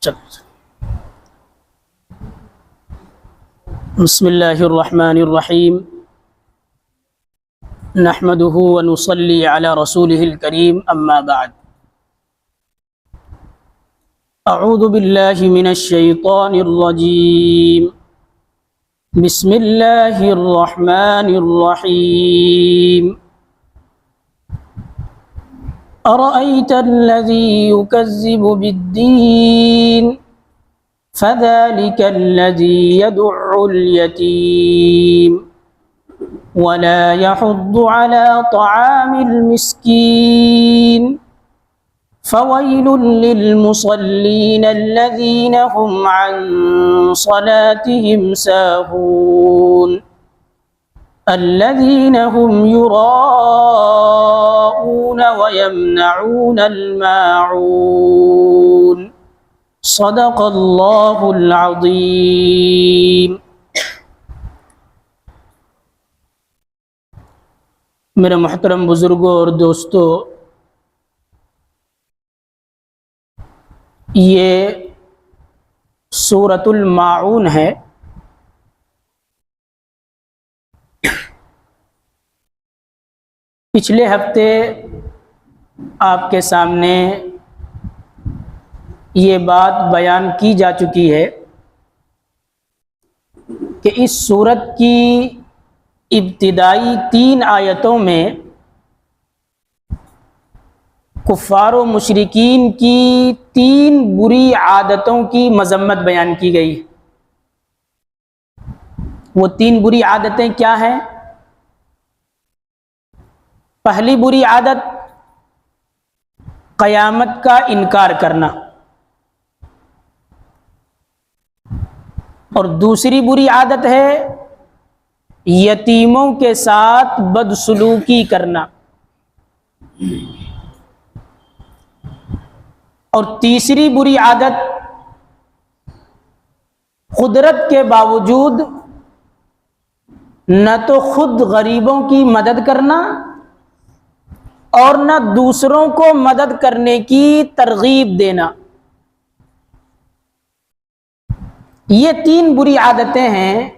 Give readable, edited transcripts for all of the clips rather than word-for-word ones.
چل بسم اللہ الرحمن الرحیم نحمده ونصلي على رسوله الكريم اما بعد اعوذ باللہ من الشیطان الرجیم بسم اللہ الرحمن الرحیم أرأيت الذي يكذب بالدين فذلك الذي يدع اليتيم ولا يحض على طعام المسكين فويل للمصلين الذين هم عن صلاتهم ساهون الذين هم يراءون ويمنعون الماعون صدق اللہ العظیم۔ میرے محترم بزرگوں اور دوستو، یہ سورۃ الماعون ہے۔ پچھلے ہفتے آپ کے سامنے یہ بات بیان کی جا چکی ہے کہ اس سورت کی ابتدائی 3 آیتوں میں کفار و مشرکین کی 3 بری عادتوں کی مذمت بیان کی گئی۔ وہ 3 بری عادتیں کیا ہیں؟ پہلی بری عادت قیامت کا انکار کرنا، اور دوسری بری عادت ہے یتیموں کے ساتھ بدسلوکی کرنا، اور تیسری بری عادت قدرت کے باوجود نہ تو خود غریبوں کی مدد کرنا اور نہ دوسروں کو مدد کرنے کی ترغیب دینا۔ یہ 3 بری عادتیں ہیں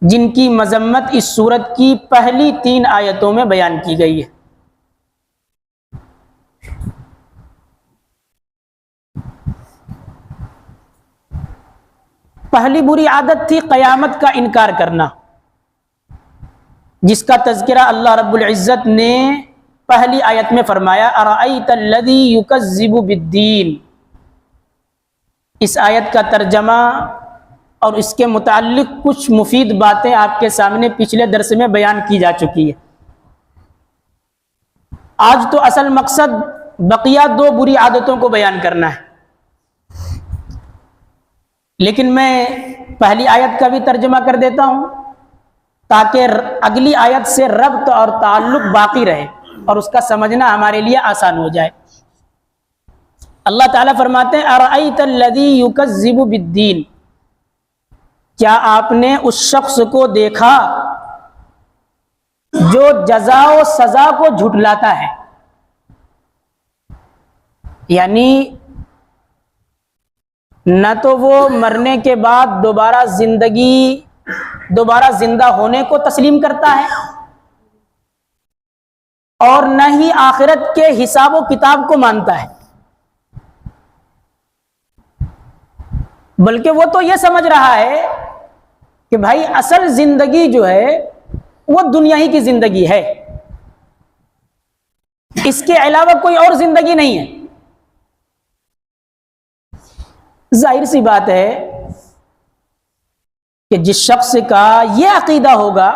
جن کی مذمت اس سورت کی پہلی 3 آیتوں میں بیان کی گئی ہے۔ پہلی بری عادت تھی قیامت کا انکار کرنا، جس کا تذکرہ اللہ رب العزت نے پہلی آیت میں فرمایا ارأیت الذی یکذب بالدین۔ اس آیت کا ترجمہ اور اس کے متعلق کچھ مفید باتیں آپ کے سامنے پچھلے درس میں بیان کی جا چکی ہے۔ آج تو اصل مقصد بقیہ 2 بری عادتوں کو بیان کرنا ہے، لیکن میں پہلی آیت کا بھی ترجمہ کر دیتا ہوں تاکہ اگلی آیت سے ربط اور تعلق باقی رہے اور اس کا سمجھنا ہمارے لیے آسان ہو جائے۔ اللہ تعالیٰ فرماتے ہیں ارأیت الذی یکذب بالدین، کیا آپ نے اس شخص کو دیکھا جو جزا و سزا کو جھٹلاتا ہے؟ یعنی نہ تو وہ مرنے کے بعد دوبارہ زندہ ہونے کو تسلیم کرتا ہے اور نہ ہی آخرت کے حساب و کتاب کو مانتا ہے، بلکہ وہ تو یہ سمجھ رہا ہے کہ بھائی اصل زندگی جو ہے وہ دنیا ہی کی زندگی ہے، اس کے علاوہ کوئی اور زندگی نہیں ہے۔ ظاہر سی بات ہے کہ جس شخص کا یہ عقیدہ ہوگا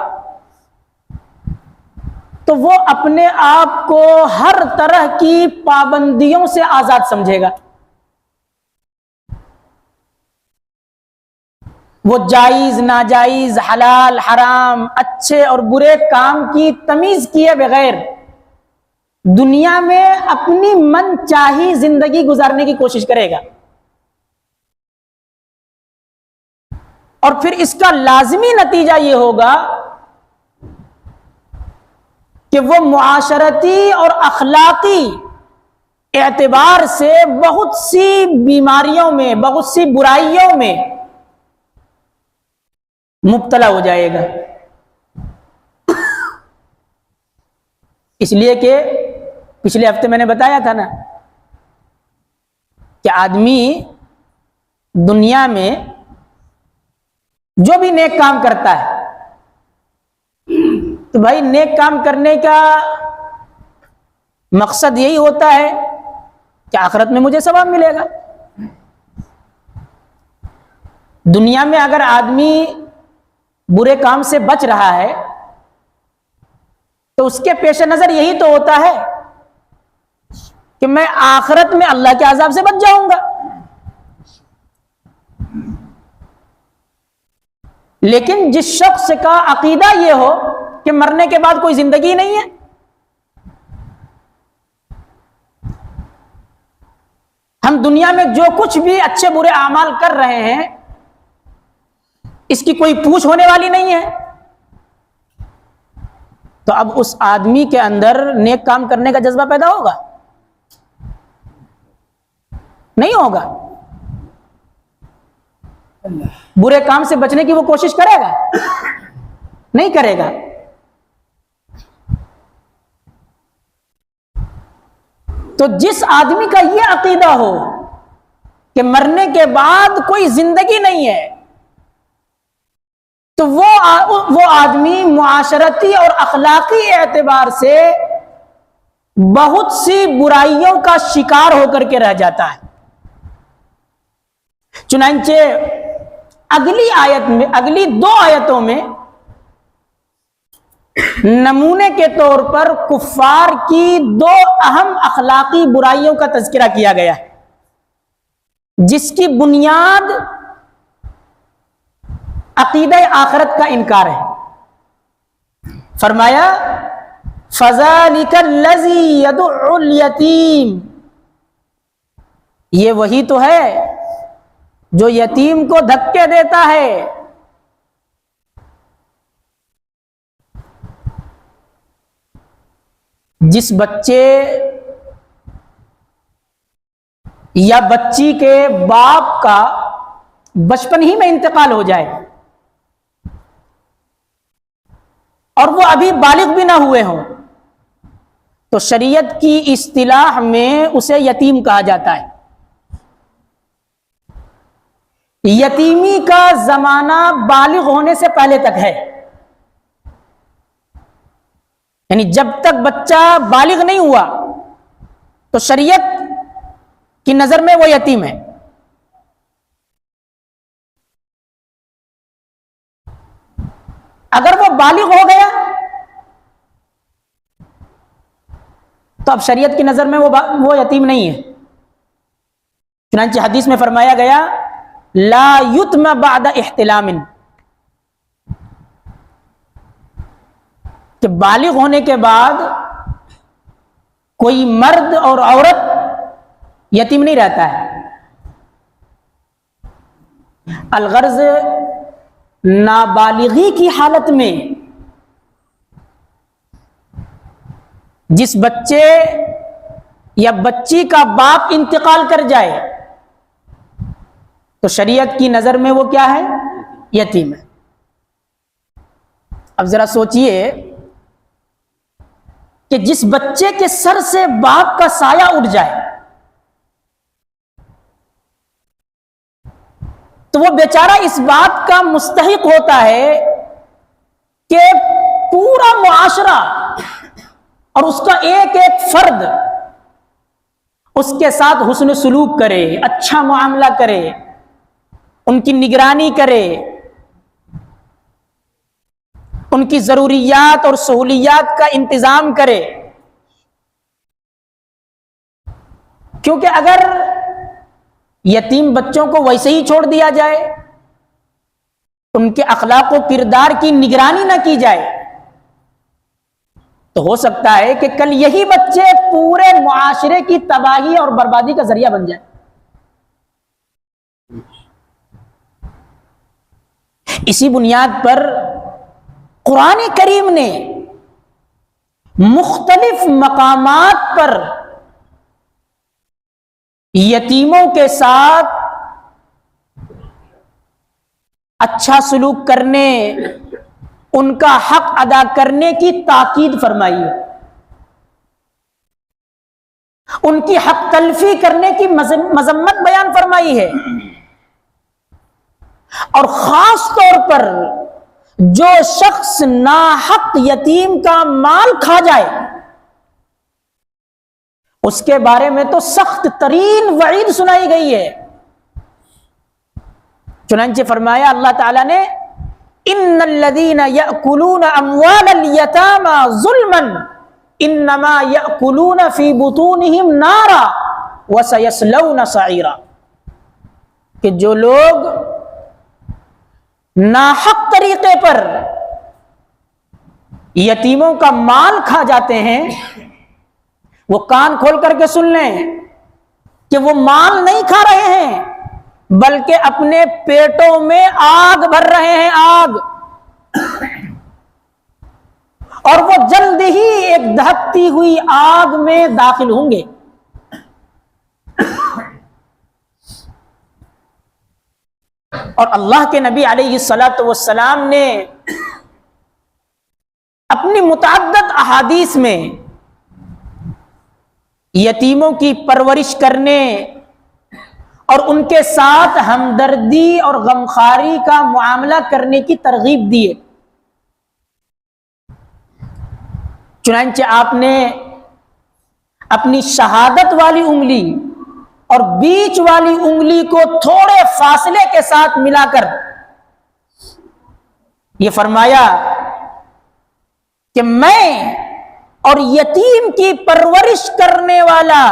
تو وہ اپنے آپ کو ہر طرح کی پابندیوں سے آزاد سمجھے گا۔ وہ جائز ناجائز حلال حرام اچھے اور برے کام کی تمیز کیے بغیر دنیا میں اپنی من چاہی زندگی گزارنے کی کوشش کرے گا، اور پھر اس کا لازمی نتیجہ یہ ہوگا کہ وہ معاشرتی اور اخلاقی اعتبار سے بہت سی بیماریوں میں، بہت سی برائیوں میں مبتلا ہو جائے گا. اس لیے کہ پچھلے ہفتے میں نے بتایا تھا نا کہ آدمی دنیا میں جو بھی نیک کام کرتا ہے تو بھائی نیک کام کرنے کا مقصد یہی ہوتا ہے کہ آخرت میں مجھے ثواب ملے گا. دنیا میں اگر آدمی برے کام سے بچ رہا ہے تو اس کے پیش نظر یہی تو ہوتا ہے کہ میں آخرت میں اللہ کے عذاب سے بچ جاؤں گا. لیکن جس شخص کا عقیدہ یہ ہو کہ مرنے کے بعد کوئی زندگی نہیں ہے، ہم دنیا میں جو کچھ بھی اچھے برے اعمال کر رہے ہیں اس کی کوئی پوچھ ہونے والی نہیں ہے، تو اب اس آدمی کے اندر نیک کام کرنے کا جذبہ پیدا ہوگا؟ نہیں ہوگا. برے کام سے بچنے کی وہ کوشش کرے گا؟ نہیں کرے گا. تو جس آدمی کا یہ عقیدہ ہو کہ مرنے کے بعد کوئی زندگی نہیں ہے تو وہ آدمی معاشرتی اور اخلاقی اعتبار سے بہت سی برائیوں کا شکار ہو کر کے رہ جاتا ہے. چنانچہ اگلی 2 آیتوں میں نمونے کے طور پر کفار کی 2 اہم اخلاقی برائیوں کا تذکرہ کیا گیا ہے جس کی بنیاد عقیدہ آخرت کا انکار ہے. فرمایا فَذَلِكَ الَّذِي يَدُعُّ الْيَتِيمَ، یہ وہی تو ہے جو یتیم کو دھکے دیتا ہے. جس بچے یا بچی کے باپ کا بچپن ہی میں انتقال ہو جائے اور وہ ابھی بالغ بھی نہ ہوئے ہوں تو شریعت کی اصطلاح میں اسے یتیم کہا جاتا ہے. یتیمی کا زمانہ بالغ ہونے سے پہلے تک ہے، یعنی جب تک بچہ بالغ نہیں ہوا تو شریعت کی نظر میں وہ یتیم ہے. اگر وہ بالغ ہو گیا تو اب شریعت کی نظر میں وہ یتیم نہیں ہے. چنانچہ حدیث میں فرمایا گیا لا یتم بعد احتلام، کہ بالغ ہونے کے بعد کوئی مرد اور عورت یتیم نہیں رہتا ہے. الغرض نابالغی کی حالت میں جس بچے یا بچی کا باپ انتقال کر جائے تو شریعت کی نظر میں وہ کیا ہے؟ یتیم ہے. اب ذرا سوچئے کہ جس بچے کے سر سے باپ کا سایہ اٹھ جائے تو وہ بیچارہ اس بات کا مستحق ہوتا ہے کہ پورا معاشرہ اور اس کا ایک ایک فرد اس کے ساتھ حسن سلوک کرے، اچھا معاملہ کرے، ان کی نگرانی کرے، ان کی ضروریات اور سہولیات کا انتظام کرے. کیونکہ اگر یتیم بچوں کو ویسے ہی چھوڑ دیا جائے، ان کے اخلاق و کردار کی نگرانی نہ کی جائے تو ہو سکتا ہے کہ کل یہی بچے پورے معاشرے کی تباہی اور بربادی کا ذریعہ بن جائیں. اسی بنیاد پر قرآن کریم نے مختلف مقامات پر یتیموں کے ساتھ اچھا سلوک کرنے، ان کا حق ادا کرنے کی تاکید فرمائی ہے، ان کی حق تلفی کرنے کی مذمت بیان فرمائی ہے، اور خاص طور پر جو شخص ناحق یتیم کا مال کھا جائے اس کے بارے میں تو سخت ترین وعید سنائی گئی ہے۔ چنانچہ فرمایا اللہ تعالیٰ نے ان الذین یأکلون اموال الیتامی ظلما انما یأکلون فی بطونہم نارا وسیصلون سعیرا، کہ جو لوگ ناحق طریقے پر یتیموں کا مال کھا جاتے ہیں، وہ کان کھول کر کے سن لیں کہ وہ مال نہیں کھا رہے ہیں بلکہ اپنے پیٹوں میں آگ بھر رہے ہیں، آگ، اور وہ جلد ہی ایک دہکتی ہوئی آگ میں داخل ہوں گے۔ اور اللہ کے نبی علیہ الصلوۃ والسلام نے اپنی متعدد احادیث میں یتیموں کی پرورش کرنے اور ان کے ساتھ ہمدردی اور غمخواری کا معاملہ کرنے کی ترغیب دی ہے۔ چنانچہ آپ نے اپنی شہادت والی انگلی اور بیچ والی انگلی کو تھوڑے فاصلے کے ساتھ ملا کر یہ فرمایا کہ میں اور یتیم کی پرورش کرنے والا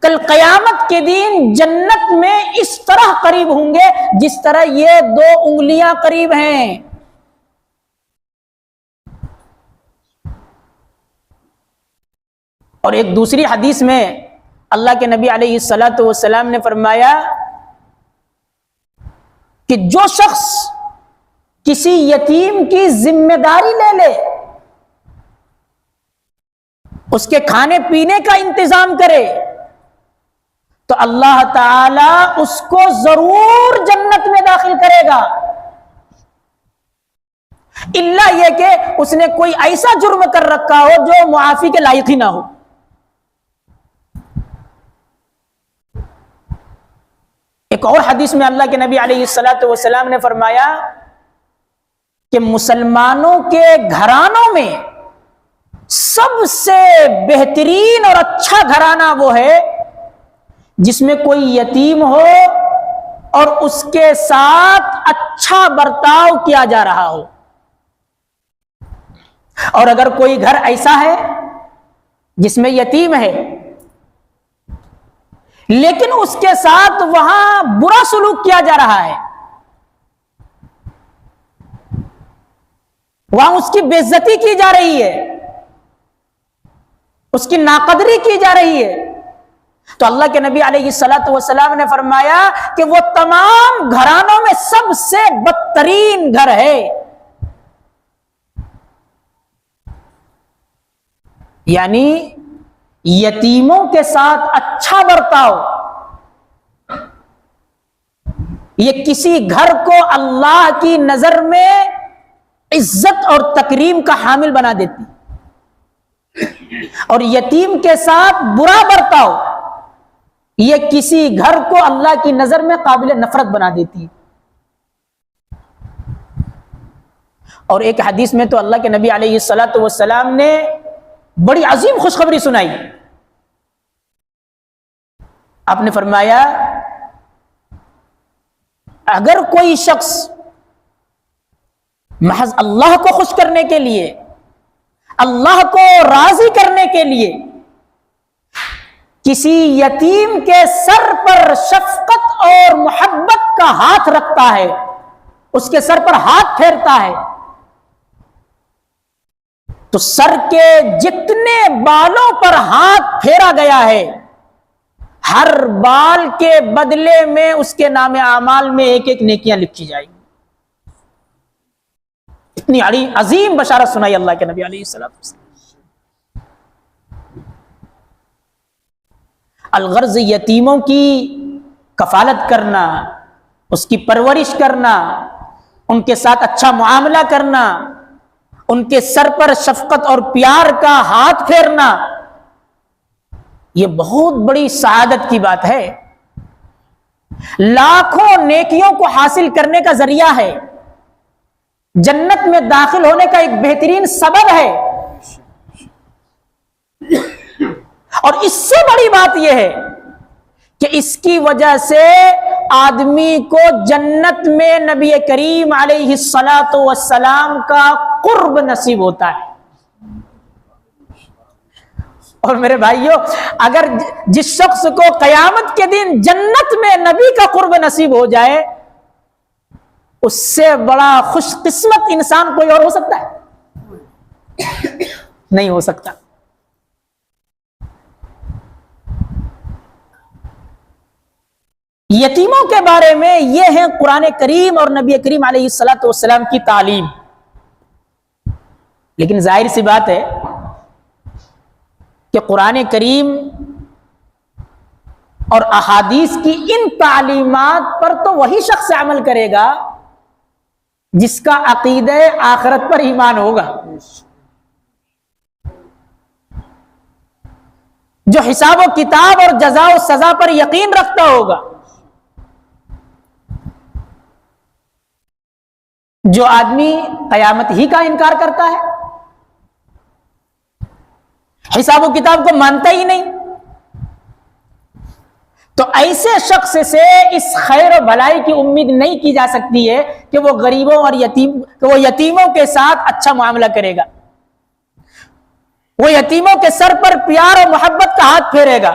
کل قیامت کے دن جنت میں اس طرح قریب ہوں گے جس طرح یہ دو انگلیاں قریب ہیں۔ اور ایک دوسری حدیث میں اللہ کے نبی علیہ الصلوۃ والسلام نے فرمایا کہ جو شخص کسی یتیم کی ذمہ داری لے لے، اس کے کھانے پینے کا انتظام کرے، تو اللہ تعالی اس کو ضرور جنت میں داخل کرے گا، الا یہ کہ اس نے کوئی ایسا جرم کر رکھا ہو جو معافی کے لائق ہی نہ ہو۔ ایک اور حدیث میں اللہ کے نبی علیہ الصلوۃ والسلام نے فرمایا کہ مسلمانوں کے گھرانوں میں سب سے بہترین اور اچھا گھرانہ وہ ہے جس میں کوئی یتیم ہو اور اس کے ساتھ اچھا برتاؤ کیا جا رہا ہو۔ اور اگر کوئی گھر ایسا ہے جس میں یتیم ہے لیکن اس کے ساتھ وہاں برا سلوک کیا جا رہا ہے، وہاں اس کی بے عزتی کی جا رہی ہے، اس کی ناقدری کی جا رہی ہے، تو اللہ کے نبی علیہ الصلوۃ والسلام نے فرمایا کہ وہ تمام گھرانوں میں سب سے بدترین گھر ہے۔ یعنی یتیموں کے ساتھ اچھا برتاؤ یہ کسی گھر کو اللہ کی نظر میں عزت اور تکریم کا حامل بنا دیتی، اور یتیم کے ساتھ برا برتاؤ یہ کسی گھر کو اللہ کی نظر میں قابل نفرت بنا دیتی۔ اور ایک حدیث میں تو اللہ کے نبی علیہ الصلوۃ والسلام نے بڑی عظیم خوشخبری سنائی۔ آپ نے فرمایا اگر کوئی شخص محض اللہ کو خوش کرنے کے لیے، اللہ کو راضی کرنے کے لیے کسی یتیم کے سر پر شفقت اور محبت کا ہاتھ رکھتا ہے، اس کے سر پر ہاتھ پھیرتا ہے، تو سر کے جتنے بالوں پر ہاتھ پھیرا گیا ہے ہر بال کے بدلے میں اس کے نام اعمال میں ایک ایک نیکیاں لکھی جائیں گی۔ اتنی عظیم بشارت سنائی اللہ کے نبی علیہ السلام۔ الغرض یتیموں کی کفالت کرنا، اس کی پرورش کرنا، ان کے ساتھ اچھا معاملہ کرنا، ان کے سر پر شفقت اور پیار کا ہاتھ پھیرنا، یہ بہت بڑی سعادت کی بات ہے، لاکھوں نیکیوں کو حاصل کرنے کا ذریعہ ہے، جنت میں داخل ہونے کا ایک بہترین سبب ہے۔ اور اس سے بڑی بات یہ ہے کہ اس کی وجہ سے آدمی کو جنت میں نبی کریم علیہ الصلاۃ والسلام کا قرب نصیب ہوتا ہے۔ اور میرے بھائیوں، اگر جس شخص کو قیامت کے دن جنت میں نبی کا قرب نصیب ہو جائے، اس سے بڑا خوش قسمت انسان کوئی اور ہو سکتا ہے؟ نہیں ہو سکتا۔ یتیموں کے بارے میں یہ ہے قرآن کریم اور نبی کریم علیہ الصلاۃ والسلام کی تعلیم۔ لیکن ظاہر سی بات ہے کہ قرآن کریم اور احادیث کی ان تعلیمات پر تو وہی شخص عمل کرے گا جس کا عقیدہ آخرت پر ایمان ہوگا، جو حساب و کتاب اور جزا و سزا پر یقین رکھتا ہوگا۔ جو آدمی قیامت ہی کا انکار کرتا ہے، حساب و کتاب کو مانتا ہی نہیں، تو ایسے شخص سے اس خیر و بھلائی کی امید نہیں کی جا سکتی ہے کہ وہ غریبوں اور یتیموں کے ساتھ اچھا معاملہ کرے گا، وہ یتیموں کے سر پر پیار اور محبت کا ہاتھ پھیرے گا،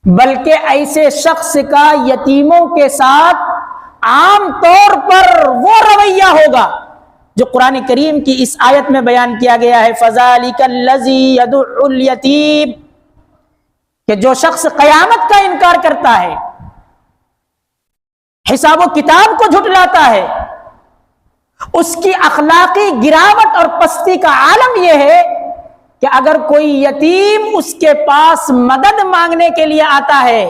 بلکہ ایسے شخص کا یتیموں کے ساتھ عام طور پر وہ رویہ ہوگا جو قرآن کریم کی اس آیت میں بیان کیا گیا ہے، فَذَلِكَ الَّذِي يَدُعُّ الْيَتِيمَ، کہ جو شخص قیامت کا انکار کرتا ہے، حساب و کتاب کو جھٹلاتا ہے، اس کی اخلاقی گراوٹ اور پستی کا عالم یہ ہے کہ اگر کوئی یتیم اس کے پاس مدد مانگنے کے لیے آتا ہے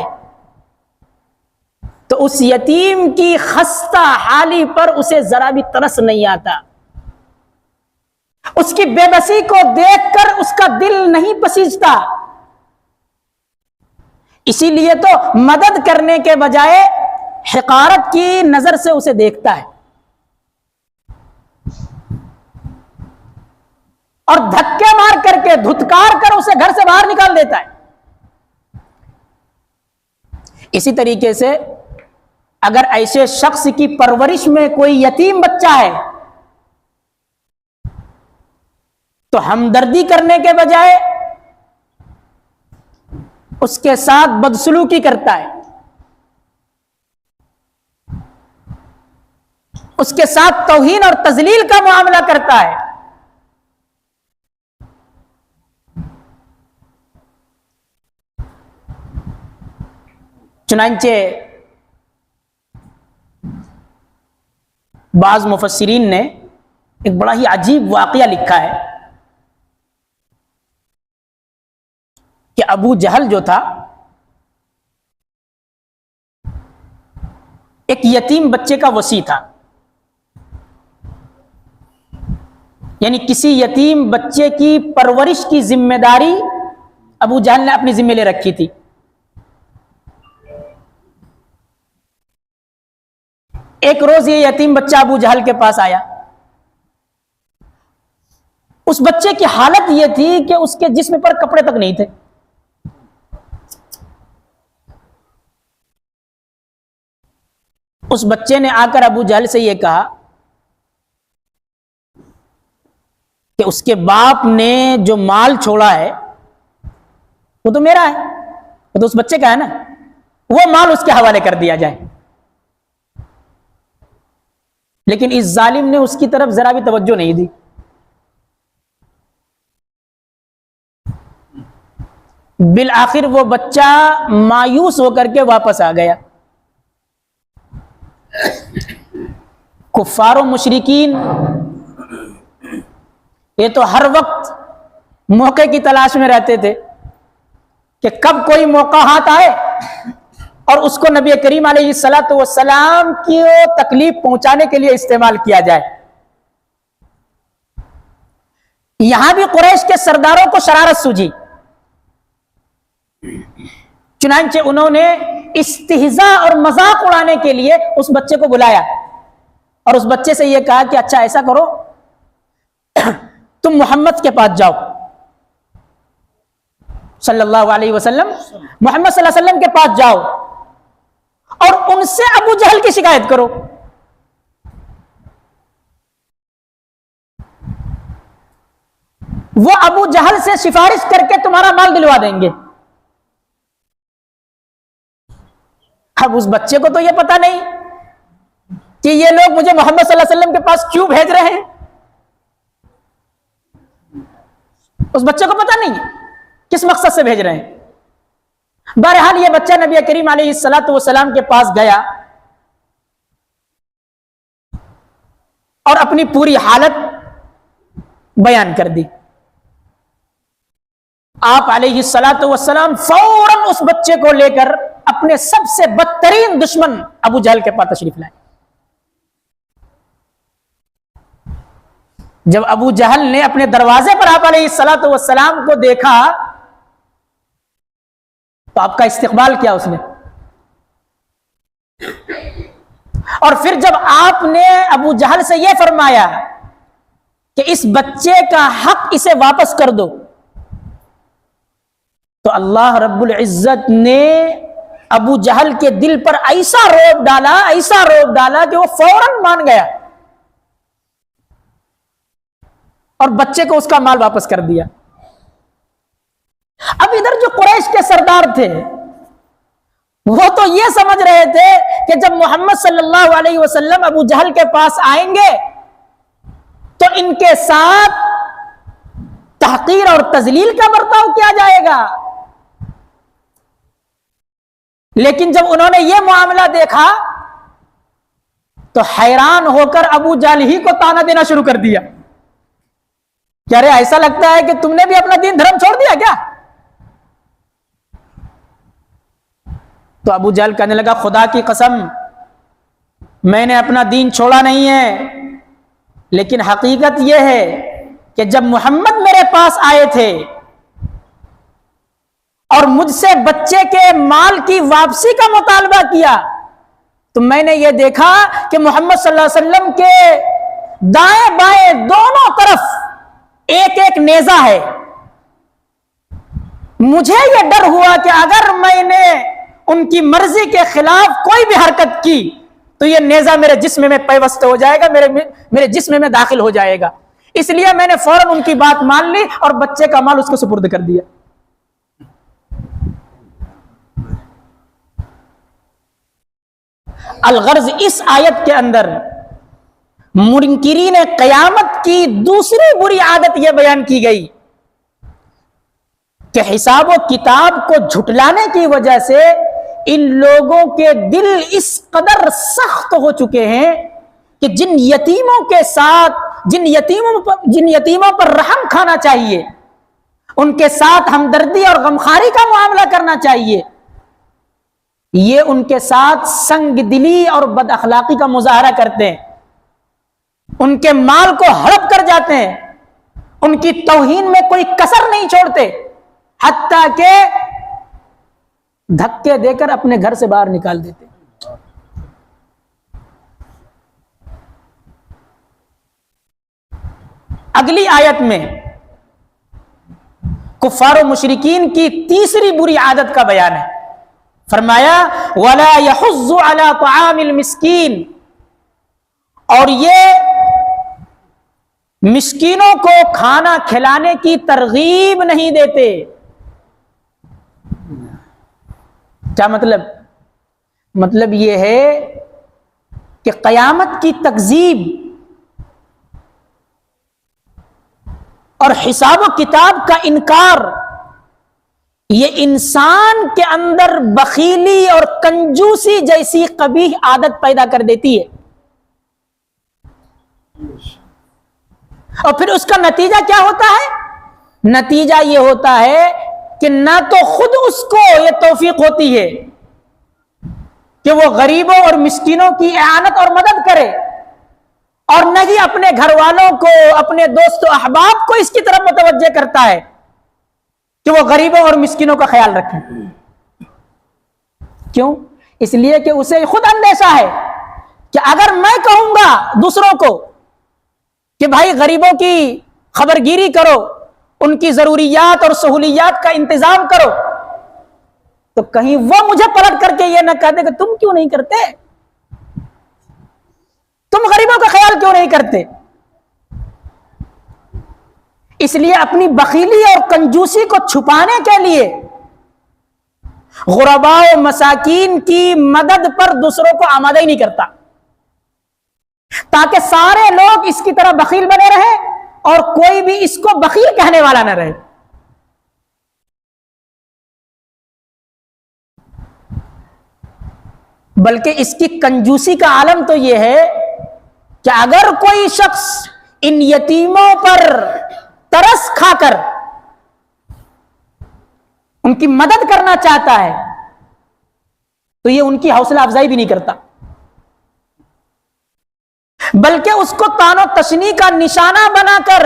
تو اس یتیم کی خستہ حالی پر اسے ذرا بھی ترس نہیں آتا، اس کی بے بسی کو دیکھ کر اس کا دل نہیں پسیجتا، اسی لیے تو مدد کرنے کے بجائے حقارت کی نظر سے اسے دیکھتا ہے اور دھکے مار کر کے دھتکار کر اسے گھر سے باہر نکال دیتا ہے۔ اسی طریقے سے اگر ایسے شخص کی پرورش میں کوئی یتیم بچہ ہے تو ہمدردی کرنے کے بجائے اس کے ساتھ بدسلوکی کرتا ہے، اس کے ساتھ توہین اور تذلیل کا معاملہ کرتا ہے۔ چنانچہ بعض مفسرین نے ایک بڑا ہی عجیب واقعہ لکھا ہے کہ ابو جہل جو تھا ایک یتیم بچے کا وصی تھا، یعنی کسی یتیم بچے کی پرورش کی ذمہ داری ابو جہل نے اپنی ذمہ لے رکھی تھی۔ ایک روز یہ یتیم بچہ ابو جہل کے پاس آیا، اس بچے کی حالت یہ تھی کہ اس کے جسم پر کپڑے تک نہیں تھے، اس بچے نے آ کر ابو جہل سے یہ کہا کہ اس کے باپ نے جو مال چھوڑا ہے وہ تو میرا ہے، وہ تو اس بچے کا ہے نا، وہ مال اس کے حوالے کر دیا جائے۔ لیکن اس ظالم نے اس کی طرف ذرا بھی توجہ نہیں دی، بالآخر وہ بچہ مایوس ہو کر کے واپس آ گیا۔ کفار و مشرکین یہ تو ہر وقت موقع کی تلاش میں رہتے تھے کہ کب کوئی موقع ہاتھ آئے اور اس کو نبی کریم علیہ الصلوۃ والسلام کی تکلیف پہنچانے کے لیے استعمال کیا جائے. یہاں بھی قریش کے سرداروں کو شرارت سوجی، چنانچہ انہوں نے استہزاء اور مذاق اڑانے کے لیے اس بچے کو بلایا اور اس بچے سے یہ کہا کہ اچھا ایسا کرو، تم محمد کے پاس جاؤ صلی اللہ علیہ وسلم، محمد صلی اللہ علیہ وسلم کے پاس جاؤ اور ان سے ابو جہل کی شکایت کرو. وہ ابو جہل سے سفارش کر کے تمہارا مال دلوا دیں گے. اب اس بچے کو تو یہ پتا نہیں کہ یہ لوگ مجھے محمد صلی اللہ علیہ وسلم کے پاس کیوں بھیج رہے ہیں. اس بچے کو پتا نہیں کس مقصد سے بھیج رہے ہیں. بہرحال یہ بچہ نبی کریم علیہ الصلوۃ والسلام کے پاس گیا اور اپنی پوری حالت بیان کر دی. آپ علیہ الصلوۃ والسلام فوراً اس بچے کو لے کر اپنے سب سے بدترین دشمن ابو جہل کے پاس تشریف لائے. جب ابو جہل نے اپنے دروازے پر آپ علیہ الصلوۃ والسلام کو دیکھا تو آپ کا استقبال کیا اس نے، اور پھر جب آپ نے ابو جہل سے یہ فرمایا کہ اس بچے کا حق اسے واپس کر دو، تو اللہ رب العزت نے ابو جہل کے دل پر ایسا روب ڈالا کہ وہ فوراً مان گیا اور بچے کو اس کا مال واپس کر دیا. اب ادھر جو قریش کے سردار تھے وہ تو یہ سمجھ رہے تھے کہ جب محمد صلی اللہ علیہ وسلم ابو جہل کے پاس آئیں گے تو ان کے ساتھ تحقیر اور تذلیل کا برتاؤ کیا جائے گا. لیکن جب انہوں نے یہ معاملہ دیکھا تو حیران ہو کر ابو جہل ہی کو تانا دینا شروع کر دیا کہ ارے ایسا لگتا ہے کہ تم نے بھی اپنا دین دھرم چھوڑ دیا کیا. تو ابو جہل کہنے لگا خدا کی قسم میں نے اپنا دین چھوڑا نہیں ہے، لیکن حقیقت یہ ہے کہ جب محمد میرے پاس آئے تھے اور مجھ سے بچے کے مال کی واپسی کا مطالبہ کیا تو میں نے یہ دیکھا کہ محمد صلی اللہ علیہ وسلم کے دائیں بائیں دونوں طرف ایک ایک نیزہ ہے. مجھے یہ ڈر ہوا کہ اگر میں نے ان کی مرضی کے خلاف کوئی بھی حرکت کی تو یہ نیزہ میرے جسم میں پیوست ہو جائے گا، میرے جسم میں داخل ہو جائے گا. اس لیے میں نے فوراً ان کی بات مان لی اور بچے کا مال اس کو سپرد کر دیا. الغرض اس آیت کے اندر منکرین قیامت کی دوسری بری عادت یہ بیان کی گئی کہ حساب و کتاب کو جھٹلانے کی وجہ سے ان لوگوں کے دل اس قدر سخت ہو چکے ہیں کہ جن یتیموں کے ساتھ جن یتیموں پر رحم کھانا چاہیے، ان کے ساتھ ہمدردی اور غمخواری کا معاملہ کرنا چاہیے، یہ ان کے ساتھ سنگ دلی اور بد اخلاقی کا مظاہرہ کرتے ہیں، ان کے مال کو ہڑپ کر جاتے ہیں، ان کی توہین میں کوئی کسر نہیں چھوڑتے، حتیٰ کہ دھکے دے کر اپنے گھر سے باہر نکال دیتے. اگلی آیت میں کفار و مشرکین کی تیسری بری عادت کا بیان ہے. فرمایا وَلَا يَحُضُّ عَلَى طَعَامِ الْمِسْكِينِ، اور یہ مسکینوں کو کھانا کھلانے کی ترغیب نہیں دیتے. کیا مطلب یہ ہے کہ قیامت کی تکذیب اور حساب و کتاب کا انکار یہ انسان کے اندر بخیلی اور کنجوسی جیسی قبیح عادت پیدا کر دیتی ہے، اور پھر اس کا نتیجہ کیا ہوتا ہے؟ نتیجہ یہ ہوتا ہے کہ نہ تو خود اس کو یہ توفیق ہوتی ہے کہ وہ غریبوں اور مسکینوں کی اعانت اور مدد کرے، اور نہ ہی اپنے گھر والوں کو، اپنے دوست و احباب کو اس کی طرف متوجہ کرتا ہے کہ وہ غریبوں اور مسکینوں کا خیال رکھیں۔ کیوں؟ اس لیے کہ اسے خود اندیشہ ہے کہ اگر میں کہوں گا دوسروں کو کہ بھائی غریبوں کی خبر گیری کرو، ان کی ضروریات اور سہولیات کا انتظام کرو، تو کہیں وہ مجھے پلٹ کر کے یہ نہ کہتے کہ تم کیوں نہیں کرتے، تم غریبوں کا خیال کیوں نہیں کرتے۔ اس لیے اپنی بخیلی اور کنجوسی کو چھپانے کے لیے غرباء و مساکین کی مدد پر دوسروں کو آمادہ ہی نہیں کرتا، تاکہ سارے لوگ اس کی طرح بخیل بنے رہے اور کوئی بھی اس کو بخیل کہنے والا نہ رہے۔ بلکہ اس کی کنجوسی کا عالم تو یہ ہے کہ اگر کوئی شخص ان یتیموں پر ترس کھا کر ان کی مدد کرنا چاہتا ہے تو یہ ان کی حوصلہ افزائی بھی نہیں کرتا، بلکہ اس کو طعن و تشنیع کا نشانہ بنا کر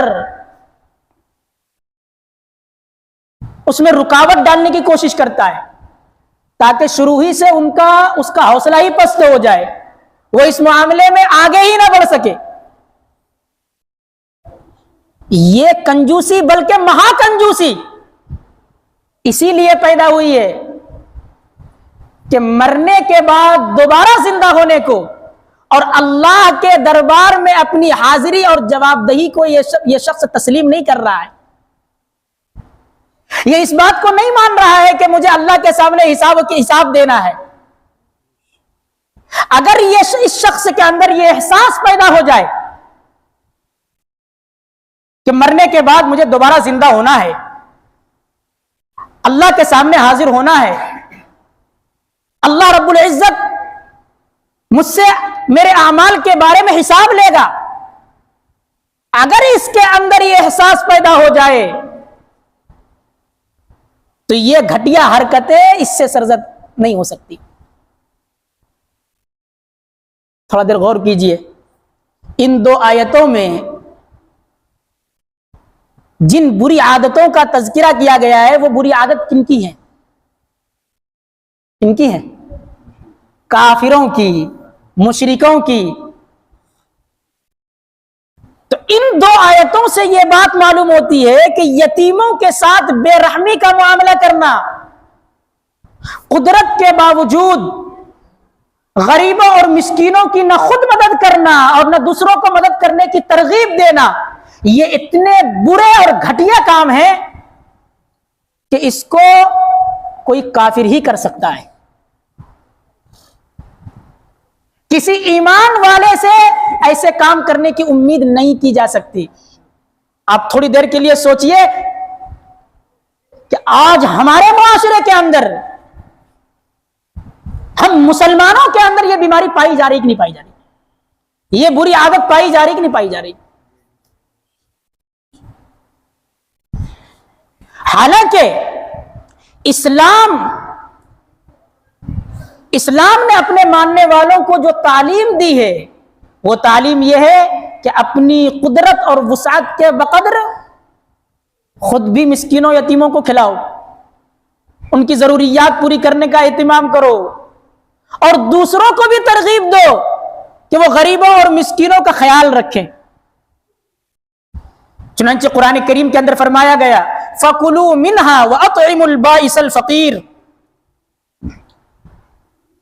اس میں رکاوٹ ڈالنے کی کوشش کرتا ہے، تاکہ شروع ہی سے اس کا حوصلہ ہی پست ہو جائے، وہ اس معاملے میں آگے ہی نہ بڑھ سکے۔ یہ کنجوسی بلکہ مہا کنجوسی اسی لیے پیدا ہوئی ہے کہ مرنے کے بعد دوبارہ زندہ ہونے کو اور اللہ کے دربار میں اپنی حاضری اور جواب دہی کو یہ شخص تسلیم نہیں کر رہا ہے۔ یہ اس بات کو نہیں مان رہا ہے کہ مجھے اللہ کے سامنے حساب دینا ہے۔ اگر اس شخص کے اندر یہ احساس پیدا ہو جائے کہ مرنے کے بعد مجھے دوبارہ زندہ ہونا ہے، اللہ کے سامنے حاضر ہونا ہے، اللہ رب العزت مجھ سے میرے اعمال کے بارے میں حساب لے گا، اگر اس کے اندر یہ احساس پیدا ہو جائے تو یہ گھٹیا حرکتیں اس سے سرزد نہیں ہو سکتی۔ تھوڑا دیر غور کیجئے، ان دو آیتوں میں جن بری عادتوں کا تذکرہ کیا گیا ہے وہ بری عادت کن کی ہے؟ کن کی ہے؟ کافروں کی، مشرکوں کی۔ تو ان دو آیتوں سے یہ بات معلوم ہوتی ہے کہ یتیموں کے ساتھ بے رحمی کا معاملہ کرنا، قدرت کے باوجود غریبوں اور مسکینوں کی نہ خود مدد کرنا اور نہ دوسروں کو مدد کرنے کی ترغیب دینا، یہ اتنے برے اور گھٹیا کام ہیں کہ اس کو کوئی کافر ہی کر سکتا ہے۔ کسی ایمان والے سے ایسے کام کرنے کی امید نہیں کی جا سکتی۔ آپ تھوڑی دیر کے لیے سوچئے کہ آج ہمارے معاشرے کے اندر، ہم مسلمانوں کے اندر یہ بیماری پائی جا رہی کہ نہیں پائی جا رہی؟ یہ بری عادت پائی جا رہی کہ نہیں پائی جا رہی؟ حالانکہ اسلام نے اپنے ماننے والوں کو جو تعلیم دی ہے وہ تعلیم یہ ہے کہ اپنی قدرت اور وسعت کے بقدر خود بھی مسکینوں یتیموں کو کھلاؤ، ان کی ضروریات پوری کرنے کا اہتمام کرو، اور دوسروں کو بھی ترغیب دو کہ وہ غریبوں اور مسکینوں کا خیال رکھیں۔ چنانچہ قرآن کریم کے اندر فرمایا گیا فَكُلُوا مِنْهَا وَأَطْعِمُوا الْبَائِسَ الْفَقِيرَ،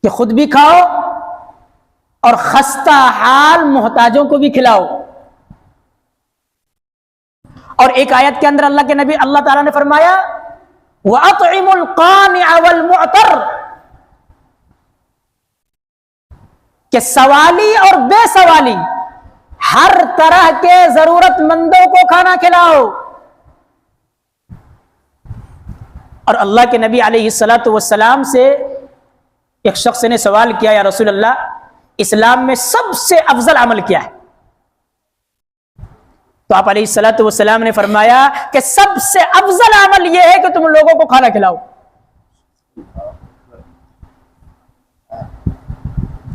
کہ خود بھی کھاؤ اور خستہ حال محتاجوں کو بھی کھلاؤ۔ اور ایک آیت کے اندر اللہ تعالیٰ نے فرمایا وَأَطْعِمُوا الْقَانِعَ وَالْمُعْتَرَّ، کہ سوالی اور بے سوالی ہر طرح کے ضرورت مندوں کو کھانا کھلاؤ۔ اور اللہ کے نبی علیہ الصلوۃ والسلام سے ایک شخص نے سوال کیا، یا رسول اللہ، اسلام میں سب سے افضل عمل کیا ہے؟ تو آپ علیہ الصلوۃ والسلام نے فرمایا کہ سب سے افضل عمل یہ ہے کہ تم لوگوں کو کھانا کھلاؤ.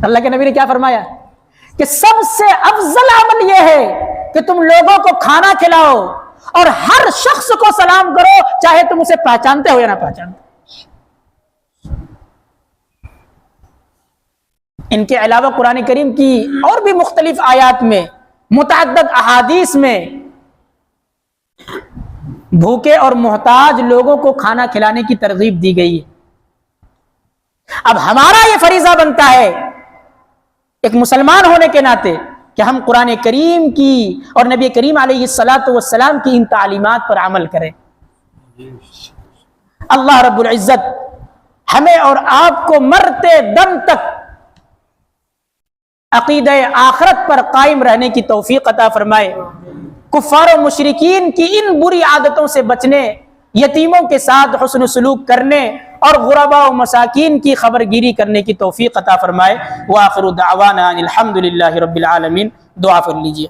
اللہ کے نبی نے کیا فرمایا کہ سب سے افضل عمل یہ ہے کہ تم لوگوں کو کھانا کھلاؤ اور ہر شخص کو سلام کرو، چاہے تم اسے پہچانتے ہو یا نہ پہچانتے. ان کے علاوہ قرآن کریم کی اور بھی مختلف آیات میں، متعدد احادیث میں بھوکے اور محتاج لوگوں کو کھانا کھلانے کی ترغیب دی گئی ہے. اب ہمارا یہ فریضہ بنتا ہے ایک مسلمان ہونے کے ناطے کہ ہم قرآن کریم کی اور نبی کریم علیہ الصلاۃ والسلام کی ان تعلیمات پر عمل کریں. اللہ رب العزت ہمیں اور آپ کو مرتے دم تک عقیدہ آخرت پر قائم رہنے کی توفیق عطا فرمائے. کفار و مشرکین کی ان بری عادتوں سے بچنے، یتیموں کے ساتھ حسن سلوک کرنے اور غرباء و مساکین کی خبرگیری کرنے کی توفیق عطا فرمائے. وآخر دعوانا الحمد للہ رب العالمین. دعا کر لیجیے.